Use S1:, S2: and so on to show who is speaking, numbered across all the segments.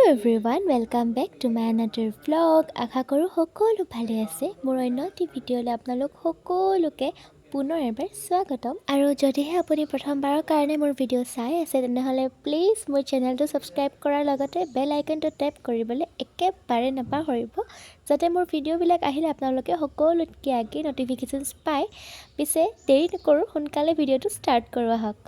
S1: Everyone welcome back to my another vlog. আশা কৰোঁ সকলো ভালে আছে। মোৰ অন্য এটি ভিডিঅ'লৈ আপোনালোক সকলোকে পুনৰ এবাৰ স্বাগতম। আৰু যদিহে আপুনি প্ৰথমবাৰৰ কাৰণে মোৰ ভিডিঅ' চাই আছে তেনেহ'লে প্লিজ মোৰ চেনেলটো ছাবস্ক্ৰাইব কৰাৰ লগতে বেল আইকনটো টেপ কৰিবলৈ একেবাৰে নাপাহৰিব, যাতে মোৰ ভিডিঅ'বিলাক আহিলে আপোনালোকে সকলোতকৈ আগে ন'টিফিকেশ্যনছ পায়। পিছে দেৰি নকৰোঁ, সোনকালে ভিডিঅ'টো ষ্টাৰ্ট কৰোঁ আহক।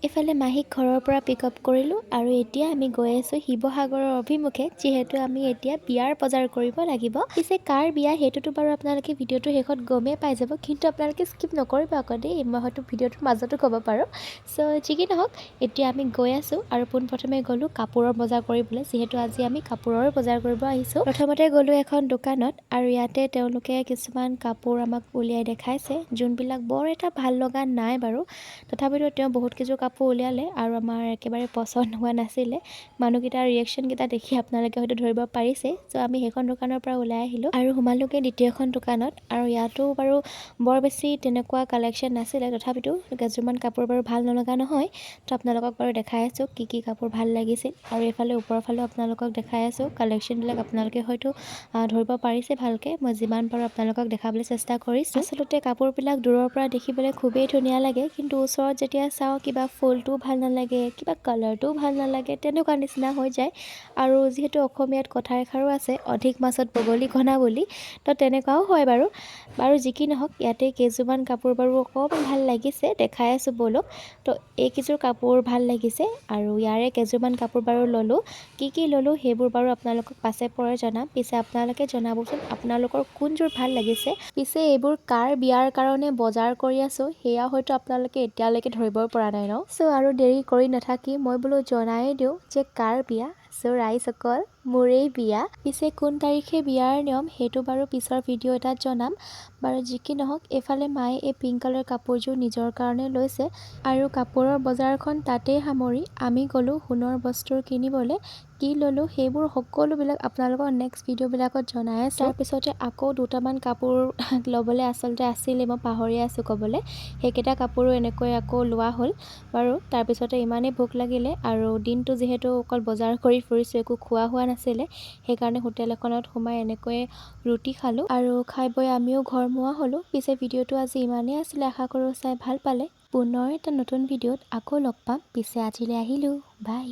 S1: ইফালে মাহীক ঘৰৰ পৰা পিক আপ কৰিলোঁ আৰু এতিয়া আমি গৈ আছোঁ শিৱসাগৰৰ অভিমুখে, যিহেতু আমি এতিয়া বিয়াৰ বজাৰ কৰিব লাগিব। পিছে কাৰ বিয়া সেইটোতো বাৰু আপোনালোকে ভিডিঅ'টো শেষত গমেই পাই যাব, কিন্তু আপোনালোকে স্কিপ নকৰিব আকৌ দেই, মই হয়তো ভিডিঅ'টোৰ মাজতো ক'ব পাৰোঁ। চ' যি কি নহওক, এতিয়া আমি গৈ আছোঁ আৰু পোনপ্ৰথমে গ'লোঁ কাপোৰৰ বজাৰ কৰিবলৈ, যিহেতু আজি আমি কাপোৰৰ বজাৰ কৰিব আহিছোঁ। প্ৰথমতে গ'লোঁ এখন দোকানত আৰু ইয়াতে তেওঁলোকে কিছুমান কাপোৰ আমাক উলিয়াই দেখাইছে, যোনবিলাক বৰ এটা ভাল লগা নাই বাৰু। তথাপিতো তেওঁ বহুত কিছু কাপোৰ উলিয়ালে আৰু আমাৰ একেবাৰে পচন্দ হোৱা নাছিলে। মানুহকেইটাৰ ৰিয়েকশ্যনকেইটা দেখি আপোনালোকে হয়তো ধৰিব পাৰিছে। চ' আমি সেইখন দোকানৰ পৰা ওলাই আহিলোঁ আৰু সোমালোগে দ্বিতীয়খন দোকানত, আৰু ইয়াতো বাৰু বৰ বেছি তেনেকুৱা কালেকশ্যন নাছিলে। তথাপিতো কিছুমান কাপোৰ বাৰু ভাল নলগা নহয়, তো আপোনালোকক বাৰু দেখাই আছোঁ কি কি কাপোৰ ভাল লাগিছিল। আৰু এইফালে ওপৰৰ ফালেও আপোনালোকক দেখাই আছোঁ কালেকশ্যনবিলাক আপোনালোকে হয়তো ধৰিব পাৰিছে ভালকৈ। মই যিমান পাৰোঁ আপোনালোকক দেখাবলৈ চেষ্টা কৰিছোঁ। আচলতে কাপোৰবিলাক দূৰৰ পৰা দেখিবলৈ খুবেই ধুনীয়া লাগে, কিন্তু ওচৰত যেতিয়া চাওঁ কিবা ফুলটোও ভাল নালাগে, কিবা কালাৰটোও ভাল নালাগে, তেনেকুৱা নিচিনা হৈ যায়। আৰু যিহেতু অসমীয়াত কথা এষাৰো আছে, অধিক মাছত বগলী কণা বুলি, তো তেনেকুৱাও হয় বাৰু। যি কি নহওক, ইয়াতে কেইযোৰমান কাপোৰ বাৰু অকণমান ভাল লাগিছে, দেখাই আছোঁ ব'লক। তো এইকেইযোৰ কাপোৰ ভাল লাগিছে আৰু ইয়াৰে কেইযোৰমান কাপোৰ বাৰু ল'লোঁ। কি ল'লোঁ সেইবোৰ বাৰু আপোনালোকক পাছে পৰে জনাম। পিছে আপোনালোকে জনাবচোন আপোনালোকৰ কোনযোৰ ভাল লাগিছে। পিছে এইবোৰ কাৰ বিয়াৰ কাৰণে বজাৰ কৰি আছোঁ সেয়া হয়তো আপোনালোকে এতিয়ালৈকে ধৰিবই পৰা নাই ন। চ' আৰু দেৰি কৰি নাথাকি মই বোলো জনাই দিওঁ যে কাৰ বিয়া। চ' ৰাইজসকল, মোৰেই বিয়া। পিছে কোন তাৰিখে বিয়াৰ নিয়ম সেইটো বাৰু পিছৰ ভিডিঅ' এটাত জনাম বাৰু। যি কি নহওক, এইফালে মায়ে এই পিংক কালাৰ কাপোৰযোৰ নিজৰ কাৰণে লৈছে আৰু কাপোৰৰ বজাৰখন তাতেই সামৰি আমি গ'লোঁ সোণৰ বস্তুৰ কিনিবলৈ। কি ল'লোঁ সেইবোৰ সকলোবিলাক আপোনালোকৰ নেক্সট ভিডিঅ'বিলাকত জনাই আছোঁ। তাৰপিছতে আকৌ দুটামান কাপোৰ ল'বলৈ আচলতে আছিলে, মই পাহৰি আছোঁ ক'বলৈ। সেইকেইটা কাপোৰো এনেকৈ আকৌ লোৱা হ'ল বাৰু। তাৰপিছতে ইমানেই ভোক লাগিলে আৰু দিনটো যিহেতু অকল বজাৰ কৰি ফুৰিছোঁ, একো খোৱা হোৱা নাছিলে, সেইকাৰণে হোটেল এখনত সোমাই এনেকৈয়ে ৰুটি খালোঁ আৰু খাই বৈ আমিও ঘৰমুৱা হ'লোঁ। পিছে ভিডিঅ'টো আজি ইমানেই আছিলে, আশা কৰোঁ চাই ভাল পালে। পুনৰ এটা নতুন ভিডিঅ'ত আকৌ লগ পাম। পিছে আজিলৈ আহিলোঁ, বাই।